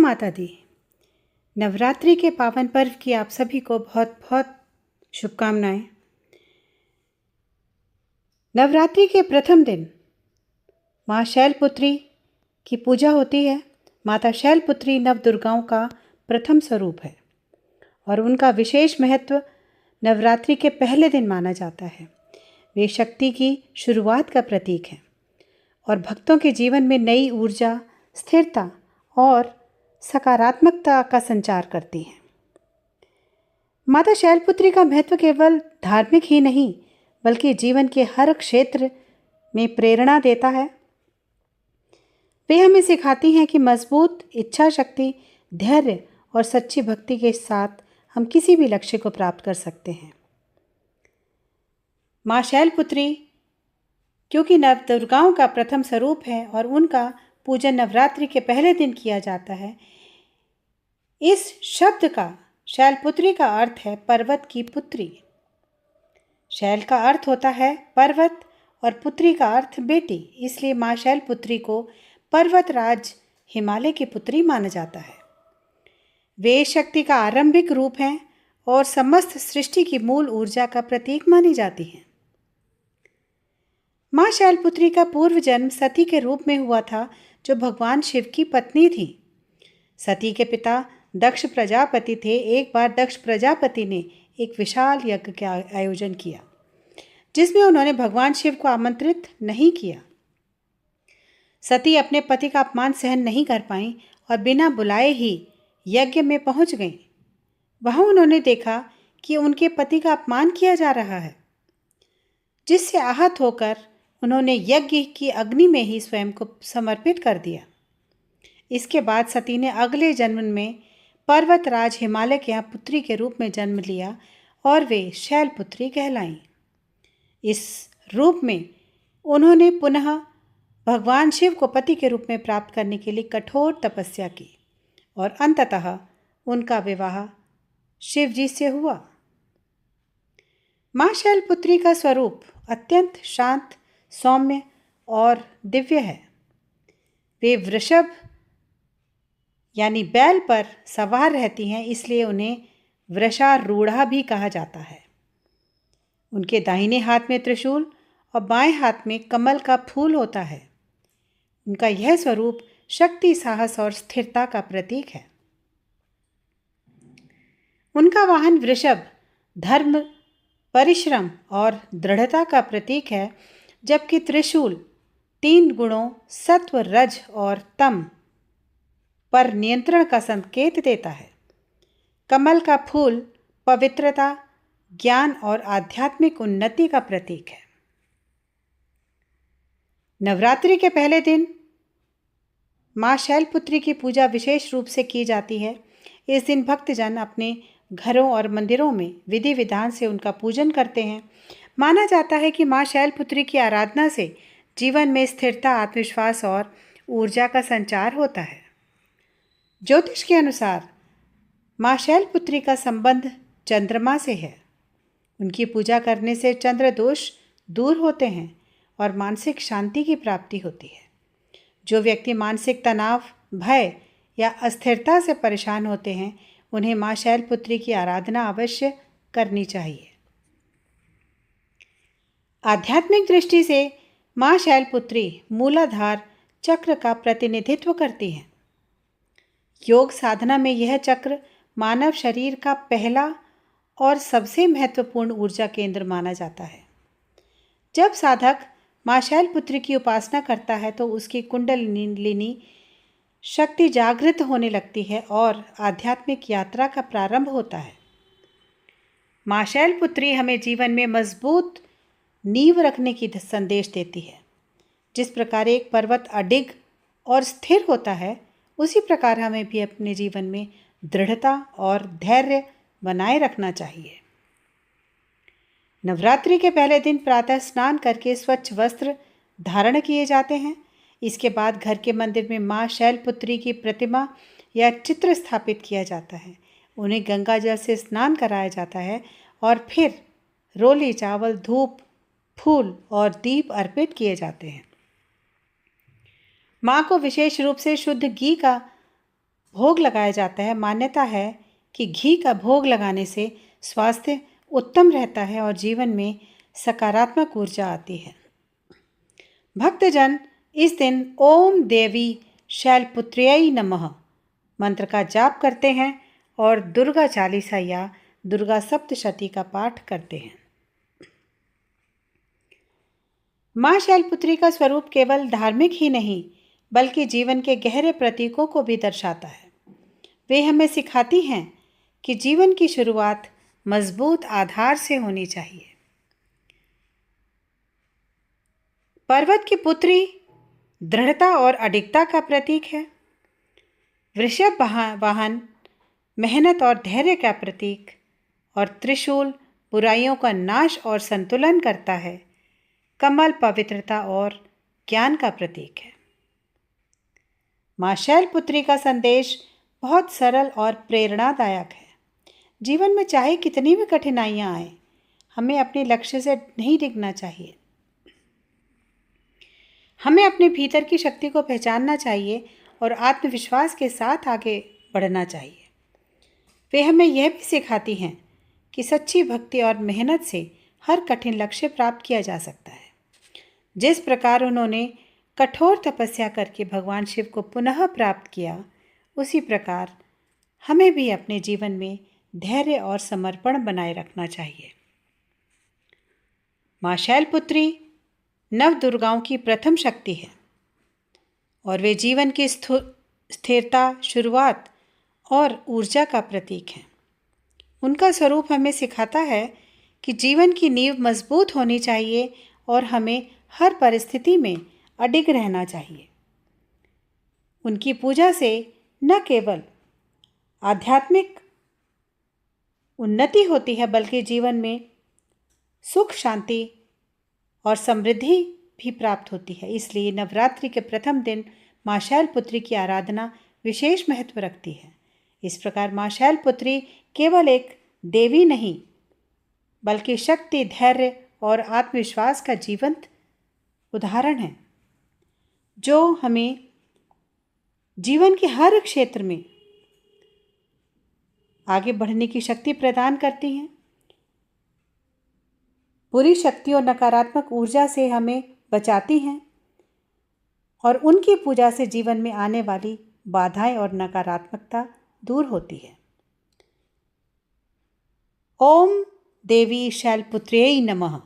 माता दी। नवरात्रि के पावन पर्व की आप सभी को बहुत बहुत शुभकामनाएं। नवरात्रि के प्रथम दिन माँ शैलपुत्री की पूजा होती है। माता शैलपुत्री नवदुर्गाओं का प्रथम स्वरूप है और उनका विशेष महत्व नवरात्रि के पहले दिन माना जाता है। वे शक्ति की शुरुआत का प्रतीक है और भक्तों के जीवन में नई ऊर्जा, स्थिरता और सकारात्मकता का संचार करती हैं। माता शैलपुत्री का महत्व केवल धार्मिक ही नहीं बल्कि जीवन के हर क्षेत्र में प्रेरणा देता है। वे हमें सिखाती हैं कि मजबूत इच्छा शक्ति, धैर्य और सच्ची भक्ति के साथ हम किसी भी लक्ष्य को प्राप्त कर सकते हैं। माँ शैलपुत्री क्योंकि नवदुर्गाओं का प्रथम स्वरूप है और उनका पूजन नवरात्रि के पहले दिन किया जाता है। इस शब्द का शैलपुत्री का अर्थ है पर्वत की पुत्री। शैल का अर्थ होता है पर्वत और पुत्री का अर्थ बेटी, इसलिए माँ शैलपुत्री को पर्वतराज हिमालय की पुत्री माना जाता है। वे शक्ति का आरंभिक रूप हैं और समस्त सृष्टि की मूल ऊर्जा का प्रतीक मानी जाती हैं। माँ शैलपुत्री का पूर्व जन्म सती के रूप में हुआ था, जो भगवान शिव की पत्नी थी। सती के पिता दक्ष प्रजापति थे। एक बार दक्ष प्रजापति ने एक विशाल यज्ञ का आयोजन किया जिसमें उन्होंने भगवान शिव को आमंत्रित नहीं किया। सती अपने पति का अपमान सहन नहीं कर पाईं और बिना बुलाए ही यज्ञ में पहुंच गईं। वहां उन्होंने देखा कि उनके पति का अपमान किया जा रहा है, जिससे आहत होकर उन्होंने यज्ञ की अग्नि में ही स्वयं को समर्पित कर दिया। इसके बाद सती ने अगले जन्म में पर्वतराज हिमालय के यहाँ पुत्री के रूप में जन्म लिया और वे शैलपुत्री कहलाईं। इस रूप में उन्होंने पुनः भगवान शिव को पति के रूप में प्राप्त करने के लिए कठोर तपस्या की और अंततः उनका विवाह शिव जी से हुआ। माँ शैलपुत्री का स्वरूप अत्यंत शांत, सौम्य और दिव्य है। वे वृषभ यानी बैल पर सवार रहती हैं, इसलिए उन्हें वृषारूढ़ा भी कहा जाता है। उनके दाहिने हाथ में त्रिशूल और बाएं हाथ में कमल का फूल होता है। उनका यह स्वरूप शक्ति, साहस और स्थिरता का प्रतीक है। उनका वाहन वृषभ धर्म, परिश्रम और दृढ़ता का प्रतीक है, जबकि त्रिशूल 3 गुणों सत्व, रज और तम पर नियंत्रण का संकेत देता है। कमल का फूल पवित्रता, ज्ञान और आध्यात्मिक उन्नति का प्रतीक है। नवरात्रि के पहले दिन माँ शैलपुत्री की पूजा विशेष रूप से की जाती है। इस दिन भक्तजन अपने घरों और मंदिरों में विधि विधान से उनका पूजन करते हैं। माना जाता है कि माँ शैलपुत्री की आराधना से जीवन में स्थिरता, आत्मविश्वास और ऊर्जा का संचार होता है। ज्योतिष के अनुसार माँ शैलपुत्री का संबंध चंद्रमा से है। उनकी पूजा करने से चंद्र दोष दूर होते हैं और मानसिक शांति की प्राप्ति होती है। जो व्यक्ति मानसिक तनाव, भय या अस्थिरता से परेशान होते हैं, उन्हें माँ शैलपुत्री की आराधना अवश्य करनी चाहिए। आध्यात्मिक दृष्टि से माँ शैलपुत्री मूलाधार चक्र का प्रतिनिधित्व करती हैं। योग साधना में यह चक्र मानव शरीर का पहला और सबसे महत्वपूर्ण ऊर्जा केंद्र माना जाता है। जब साधक माँ शैलपुत्री की उपासना करता है तो उसकी कुंडलिनी शक्ति जागृत होने लगती है और आध्यात्मिक यात्रा का प्रारंभ होता है। माँ शैलपुत्री हमें जीवन में मजबूत नींव रखने की संदेश देती है। जिस प्रकार एक पर्वत अडिग और स्थिर होता है, उसी प्रकार हमें भी अपने जीवन में दृढ़ता और धैर्य बनाए रखना चाहिए। नवरात्रि के पहले दिन प्रातः स्नान करके स्वच्छ वस्त्र धारण किए जाते हैं। इसके बाद घर के मंदिर में माँ शैलपुत्री की प्रतिमा या चित्र स्थापित किया जाता है। उन्हें गंगा जल से स्नान कराया जाता है और फिर रोली चावल, धूप, फूल और दीप अर्पित किए जाते हैं। माँ को विशेष रूप से शुद्ध घी का भोग लगाया जाता है। मान्यता है कि घी का भोग लगाने से स्वास्थ्य उत्तम रहता है और जीवन में सकारात्मक ऊर्जा आती है। भक्तजन इस दिन ओम देवी शैलपुत्र्यै नमः मंत्र का जाप करते हैं और दुर्गा चालीसा या दुर्गा सप्तशती का पाठ करते हैं। माँ शैलपुत्री का स्वरूप केवल धार्मिक ही नहीं बल्कि जीवन के गहरे प्रतीकों को भी दर्शाता है। वे हमें सिखाती हैं कि जीवन की शुरुआत मजबूत आधार से होनी चाहिए। पर्वत की पुत्री दृढ़ता और अडिगता का प्रतीक है। वृषभ वाहन मेहनत और धैर्य का प्रतीक, और त्रिशूल बुराइयों का नाश और संतुलन करता है। कमल पवित्रता और ज्ञान का प्रतीक है। माँ शैलपुत्री का संदेश बहुत सरल और प्रेरणादायक है। जीवन में चाहे कितनी भी कठिनाइयाँ आए, हमें अपने लक्ष्य से नहीं डिगना चाहिए। हमें अपने भीतर की शक्ति को पहचानना चाहिए और आत्मविश्वास के साथ आगे बढ़ना चाहिए। वे हमें यह भी सिखाती हैं कि सच्ची भक्ति और मेहनत से हर कठिन लक्ष्य प्राप्त किया जा सकता है। जिस प्रकार उन्होंने कठोर तपस्या करके भगवान शिव को पुनः प्राप्त किया, उसी प्रकार हमें भी अपने जीवन में धैर्य और समर्पण बनाए रखना चाहिए। माँ शैलपुत्री नव दुर्गाओं की प्रथम शक्ति है और वे जीवन की स्थिरता, शुरुआत और ऊर्जा का प्रतीक हैं। उनका स्वरूप हमें सिखाता है कि जीवन की नींव मजबूत होनी चाहिए और हमें हर परिस्थिति में अडिग रहना चाहिए। उनकी पूजा से न केवल आध्यात्मिक उन्नति होती है बल्कि जीवन में सुख, शांति और समृद्धि भी प्राप्त होती है। इसलिए नवरात्रि के प्रथम दिन माँ शैलपुत्री की आराधना विशेष महत्व रखती है। इस प्रकार माँ शैलपुत्री केवल एक देवी नहीं बल्कि शक्ति, धैर्य और आत्मविश्वास का जीवंत उदाहरण है, जो हमें जीवन के हर क्षेत्र में आगे बढ़ने की शक्ति प्रदान करती हैं। बुरी शक्ति और नकारात्मक ऊर्जा से हमें बचाती हैं और उनकी पूजा से जीवन में आने वाली बाधाएं और नकारात्मकता दूर होती है। ओम देवी शैलपुत्र्यै नमः।